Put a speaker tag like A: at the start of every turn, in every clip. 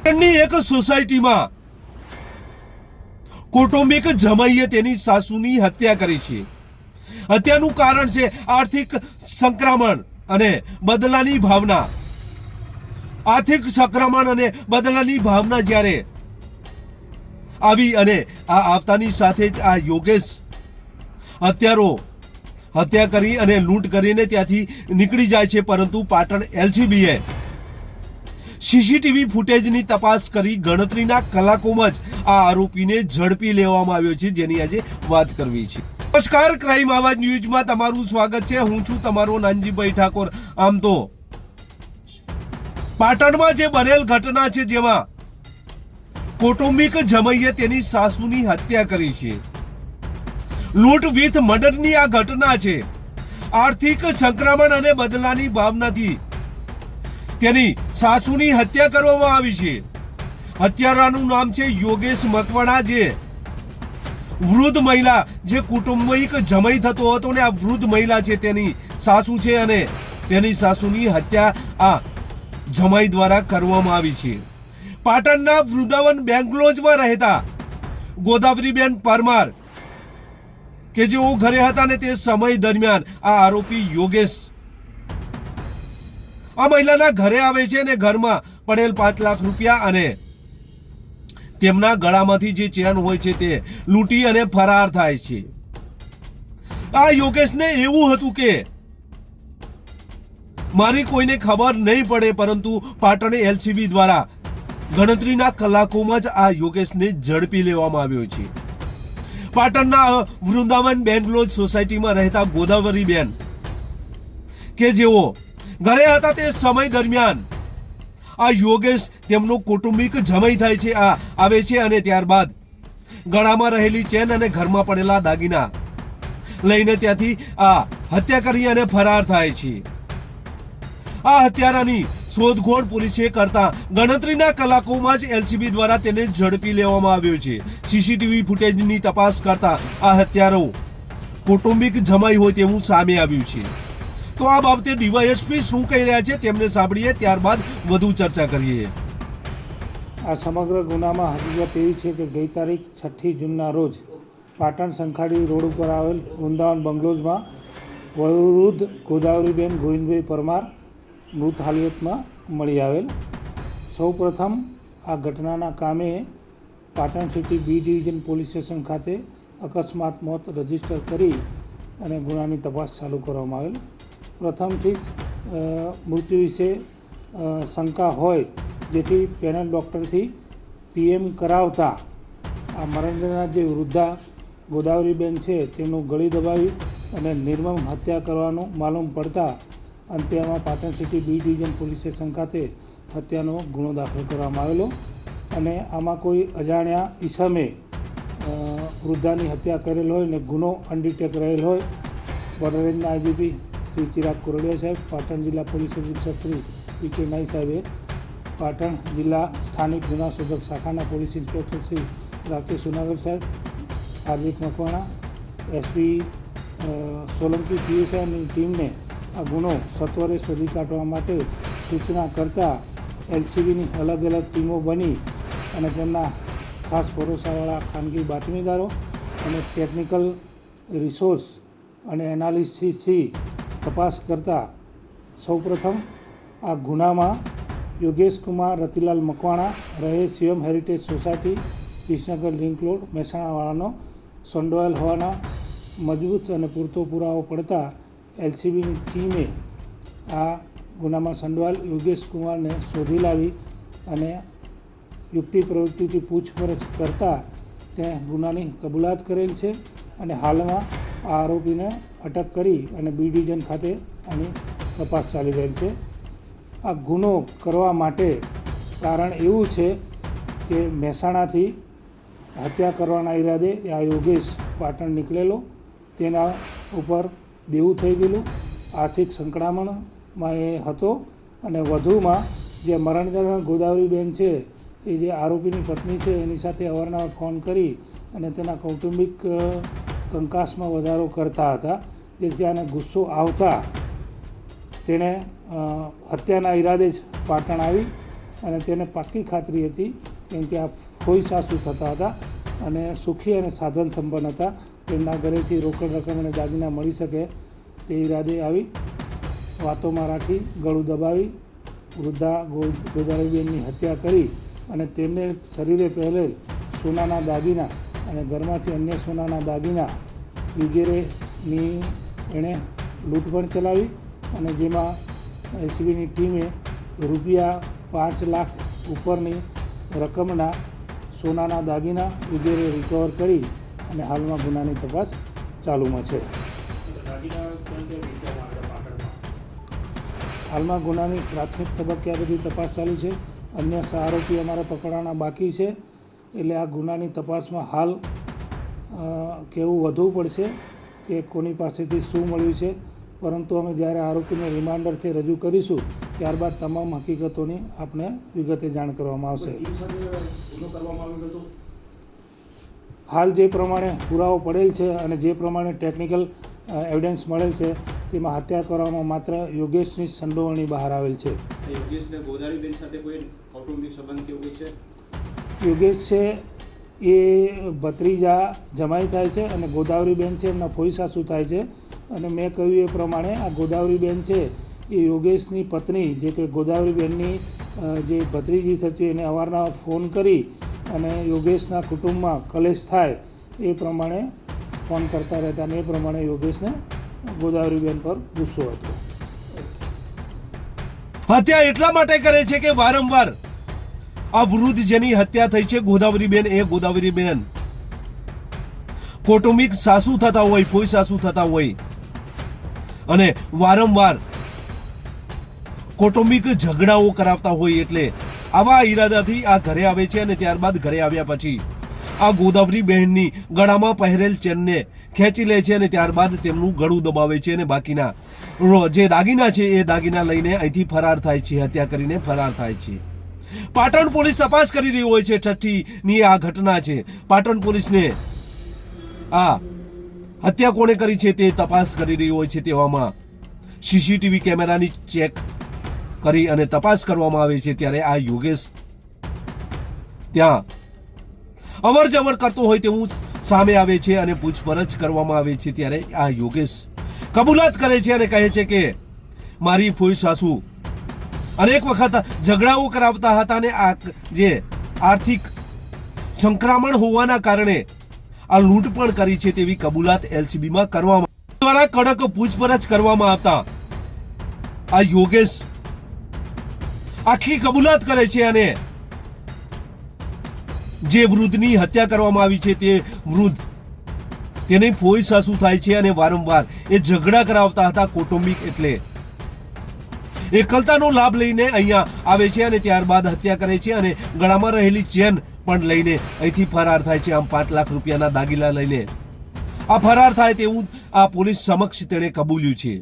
A: એક સોસાયટીમાં કૌટુંબિક જમાઈએ તેની સાસુની હત્યા કરી છે। હત્યાનું કારણ છે આર્થિક સંક્રમણ અને બદલાની ભાવના। આર્થિક સંક્રમણ અને બદલાની ભાવના જ્યારે આવી અને આ આવતાની સાથે જ આ યોગેશ હત્યારો હત્યા કરી અને લૂંટ કરીને ત્યાંથી નીકળી જાય છે। પરંતુ પાટણ એલસીબીએ સીસીટીવી ફૂટેજની તપાસ કરી ગણતરીના કલાકોમાં જ આ આરોપીને ઝડપી લેવામાં આવ્યો છે, જેની આજે વાત કરવી છે। નમસ્કાર, ક્રાઇમ આવાજ ન્યૂઝમાં તમારું સ્વાગત છે। હું છું તમારો નાનજીભાઈ ઠાકોર। આમ તો પાટણમાં જે બનેલ ઘટના છે, જેમાં કૌટુંબિક જમાઈએ તેની સાસુની હત્યા કરી છે। લૂંટ વિથ મર્ડરની આ ઘટના છે। આર્થિક સંક્રમણ અને બદલાની ભાવનાથી તેની સાસુની હત્યા કરવામાં આવી છે। હત્યારાનું નામ છે યોગેશ મકવાણા, જે વૃદ્ધ મહિલા જે કૌટુંબિક જમાઈ થતો હતો ને આ વૃદ્ધ મહિલા છે તેની સાસુ છે અને તેની સાસુની હત્યા આ જમાઈ દ્વારા કરવામાં આવી છે। પાટણના વૃંદાવન બેંગ્લોરમાં રહેતા ગોદાવરીબેન પરમાર કે જેઓ ઘરે હતા ને તે સમય દરમિયાન આ આરોપી યોગેશ આ મહિલાના ઘરે આવે છે અને ઘરમાં પડેલ 5 લાખ રૂપિયા અને તેમના ગળામાંથી જે ચેન હોય છે તે લૂંટી અને ફરાર થાય છે। આ યોગેશને એવું હતું કે મારી કોઈને ખબર નહીં પડે, પરંતુ પાટણ એલસીબી દ્વારા ગણતરીના કલાકોમાં જ આ યોગેશને ઝડપી લેવામાં આવ્યો છે। પાટણના વૃંદાવન બેંગ્લોર સોસાયટીમાં રહેતા ગોદાવરીબેન કે જેઓ ઘરે હતા તે સમય દરમિયાન આ યોગેશ તેમનો કૌટુંબિક જમાઈ થાય છે, આ આવે છે અને ત્યારબાદ ગળામાં રહેલી ચેન અને ઘરમાં પડેલા દાગીના લઈને ત્યાંથી આ હત્યા કરી અને ફરાર થાય છે। આ હત્યારાની શોધખોળ પોલીસે કરતા ગણતરીના કલાકોમાં જ એલસીબી દ્વારા તેને ઝડપી લેવામાં આવ્યો છે। સીસીટીવી ફૂટેજની તપાસ કરતા આ હત્યારો કૌટુંબિક જમાઈ હોય તેવું સામે આવ્યું છે। તો આ બાબતે ડીવાયએસપી શું કહી રહ્યા છે તેમને સાંભળીએ, ત્યારબાદ વધુ ચર્ચા કરીએ।
B: આ સમગ્ર ગુનામાં હકીકત એવી છે કે ગઈ તારીખ 6 જૂનના રોજ પાટણ સંખાડી રોડ ઉપર આવેલ વૃંદાવન બંગલોઝમાં વયોવૃદ્ધ ગોદાવરીબેન ગોવિંદભાઈ પરમાર મૃત હાલતમાં મળી આવેલ। સૌપ્રથમ આ ઘટનાના કામે Patan city B division police station ખાતે અકસ્માત મોત રજીસ્ટર કરી અને ગુનાની તપાસ ચાલુ કરવામાં આવેલ। પ્રથમથી જ મૃત્યુ વિશે શંકા હોય, જેથી પેનલ ડૉક્ટરથી પીએમ કરાવતા આ મરણના જે વૃદ્ધા ગોદાવરીબેન છે તેમનું ગળી દબાવી અને નિર્મમ હત્યા કરવાનું માલુમ પડતા અંતે આમાં Patan city B division police station ખાતે હત્યાનો ગુનો દાખલ કરવામાં આવેલો અને આમાં કોઈ અજાણ્યા ઈસમે વૃદ્ધાની હત્યા કરેલ હોય ને ગુનો અનડિટેક રહેલ હોય। બોર્ડર રેન્જના આઈજીપી શ્રી ચિરાગ કોરડિયા સાહેબ, પાટણ જિલ્લા પોલીસ અધિક્ષક શ્રી પી.કે. નાઈ સાહેબે, પાટણ જિલ્લા સ્થાનિક ગુના શોધક શાખાના પોલીસ ઇન્સ્પેક્ટર શ્રી રાકેશ સુનાગર સાહેબ, હાર્દિક મકવાણા, એસપી સોલંકી પીએસઆઈની ટીમને આ ગુનો સત્વરે શોધી કાઢવા માટે સૂચના કરતા એલસીબીની અલગ અલગ ટીમો બની અને તેમના ખાસ ભરોસાવાળા ખાનગી બાતમીદારો અને ટેકનિકલ રિસોર્સ અને એનાલિસિસથી તપાસ કરતા સૌપ્રથમ આ ગુનામાં યોગેશ કુમાર રતિલાલ મકવાણા રહે Shivam heritage society, Visnagar link road, મહેસાણાવાળાનો સંડોવાયેલ હોવાના મજબૂત અને પૂરતો પુરાવો પડતા એલસીબીની ટીમે આ ગુનામાં સંડોવાયેલ યોગેશ કુમારને શોધી લાવી અને યુક્તિ પ્રવૃત્તિથી પૂછપરછ કરતાં તેણે ગુનાની કબૂલાત કરેલ છે અને હાલમાં આ આરોપીને અટક કરી અને બી ડિવિઝન ખાતે આની તપાસ ચાલી રહેલ છે। આ ગુનો કરવા માટે કારણ એવું છે કે મહેસાણાથી હત્યા કરવાના ઈરાદે આ યોગેશ પાટણ નીકળેલો, તેના ઉપર દેવું થઈ ગયેલું, આર્થિક સંકળામણમાં એ હતો અને વધુમાં જે મરણજનાર ગોદાવરીબેન છે એ જે આરોપીની પત્ની છે એની સાથે અવારનવાર ફોન કરી અને તેના કૌટુંબિક કંકાસમાં વધારો કરતા હતા, જેથી આને ગુસ્સો આવતા તેણે હત્યાના ઈરાદે જ પાટણ આવી અને તેને પાક્કી ખાતરી હતી કેમ કે આ ફોઈ સાસુ થતા હતા અને સુખી અને સાધન સંપન્ન હતા. તેમના ઘરેથી રોકડ રકમ અને દાગીના મળી શકે તે ઈરાદે આવી વાતોમાં રાખી ગળું દબાવી વૃદ્ધા ગોદાવરીબેનની હત્યા કરી અને તેમને શરીરે પહેરેલ સોનાના દાગીના અને ઘરમાંથી અન્ય સોનાના દાગીના વગેરેની એણે લૂંટ પણ ચલાવી અને જેમાં એલસીબીની ટીમે રૂપિયા 5 લાખ ઉપરની રકમના સોનાના દાગીના વગેરે રિકવર કરી અને હાલમાં ગુનાની તપાસ ચાલુમાં છે. હાલમાં ગુનાની પ્રાથમિક તબક્કે આ બધી તપાસ ચાલુ છે. અન્ય આરોપી અમારે પકડવાના બાકી છે. એટલે આ ગુનાની તપાસમાં હાલ કહેવું વધુ પડશે કે કોની પાસેથી શું મળ્યું છે, પરંતુ અમે જ્યારે આરોપીને રિમાન્ડરથી રજૂ કરીશું ત્યારબાદ તમામ હકીકતોની આપને વિગતે જાણ કરવામાં આવશે. હાલ જે પ્રમાણે પુરાવો પડેલ છે અને જે પ્રમાણે ટેકનિકલ એવિડન્સ મળેલ છે તેમાં હત્યા કરવામાં માત્ર યોગેશની સંડોવણી બહાર આવેલ છે.
C: યોગેશને ગોદાવરીબેન સાથે કોઈ કૌટુંબિક સંબંધ કેવું છે?
B: યોગેશ છે એ ભત્રીજા જમાઈ થાય છે અને ગોદાવરીબેન છે એમના ફોઈ સાસુ થાય છે. અને મેં કહ્યું એ પ્રમાણે આ ગોદાવરીબેન છે એ યોગેશની પત્ની જે કે ગોદાવરીબેનની જે ભત્રીજી થતી એને અવારનવાર ફોન કરી અને યોગેશના કુટુંબમાં કલેશ થાય એ પ્રમાણે ફોન કરતા રહેતા અને એ પ્રમાણે યોગેશને ગોદાવરીબેન પર ગુસ્સો હતો.
A: હત્યા એટલા માટે કરે છે કે વારંવાર આ વૃદ્ધ જેની હત્યા થઈ છે ગોદાવરીબેન કૌટુંબિક સાસુ થતા હોય, ફોઈ સાસુ થતા હોય અને વારંવાર કૌટુંબિક ઝઘડાઓ કરાવતા હોય એટલે આવા ઈરાદાથી આ ઘરે આવે છે અને ત્યારબાદ ઘરે આવ્યા પછી આ ગોદાવરીબેનની ગળામાં પહેરેલ ચેનને ખેંચી લે છે અને ત્યારબાદ તેમનું ગળું દબાવે છે અને બાકીના જે દાગીના છે એ દાગીના લઈને અહીંથી ફરાર થાય છે, હત્યા કરીને ફરાર થાય છે. પાટણ પોલીસ તપાસ કરી રહી હોય છે. છઠ્ઠીની આ ઘટના છે. પાટણ પોલીસને આ હત્યા કોણે કરી છે તે તપાસ કરી રહી હોય છે. તેવામાં સીસીટીવી કેમેરાની ચેક કરી અને તપાસ કરવામાં આવે છે. ત્યારે આ યોગેશ ત્યાં અવર જવર કરતો હોય તેવું સામે આવે છે અને પૂછપરછ કરવામાં આવે છે. ત્યારે આ યોગેશ કબૂલાત કરે છે અને કહે છે કે મારી ફોઈ સાસુ અનેક વખત ઝઘડાઓ કરાવતા હતા અને આ જે આર્થિક સંક્રમણ હોવાના કારણે આ લૂંટ પણ કરી છે તેવી કબૂલાત એલસીબીમાં કરવામાં દ્વારા કડક પૂછપરછ કરવામાં આવતા આ યોગેશ આખી કબૂલાત કરે છે અને જે વૃદ્ધની હત્યા કરવામાં આવી છે તે વૃદ્ધ તેની ફોઈ સાસુ થાય છે અને વારંવાર એ ઝઘડા કરાવતા હતા કૌટુંબિક એટલે એકલતાનો લાભ લઈને અહીંયા આવે છે અને ત્યારબાદ હત્યા કરે છે અને ગળામાં રહેલી ચેન પણ લઈને અહીંથી ફરાર થાય છે. આમ 5 લાખ રૂપિયાના દાગીના લઈને આ ફરાર થાય તેવું આ પોલીસ સમક્ષ તેણે કબૂલ્યું છે.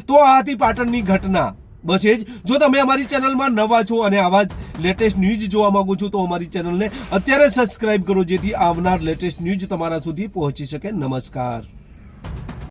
A: તો આ હતી પાટણની ઘટના. બસ એ જ. જો તમે અમારી ચેનલમાં નવા છો અને આવા જ લેટેસ્ટ ન્યૂઝ જોવા માંગો છો તો અમારી ચેનલને અત્યારે સબસ્ક્રાઇબ કરો જેથી આવનાર લેટેસ્ટ ન્યૂઝ તમારા સુધી પહોંચી શકે. નમસ્કાર.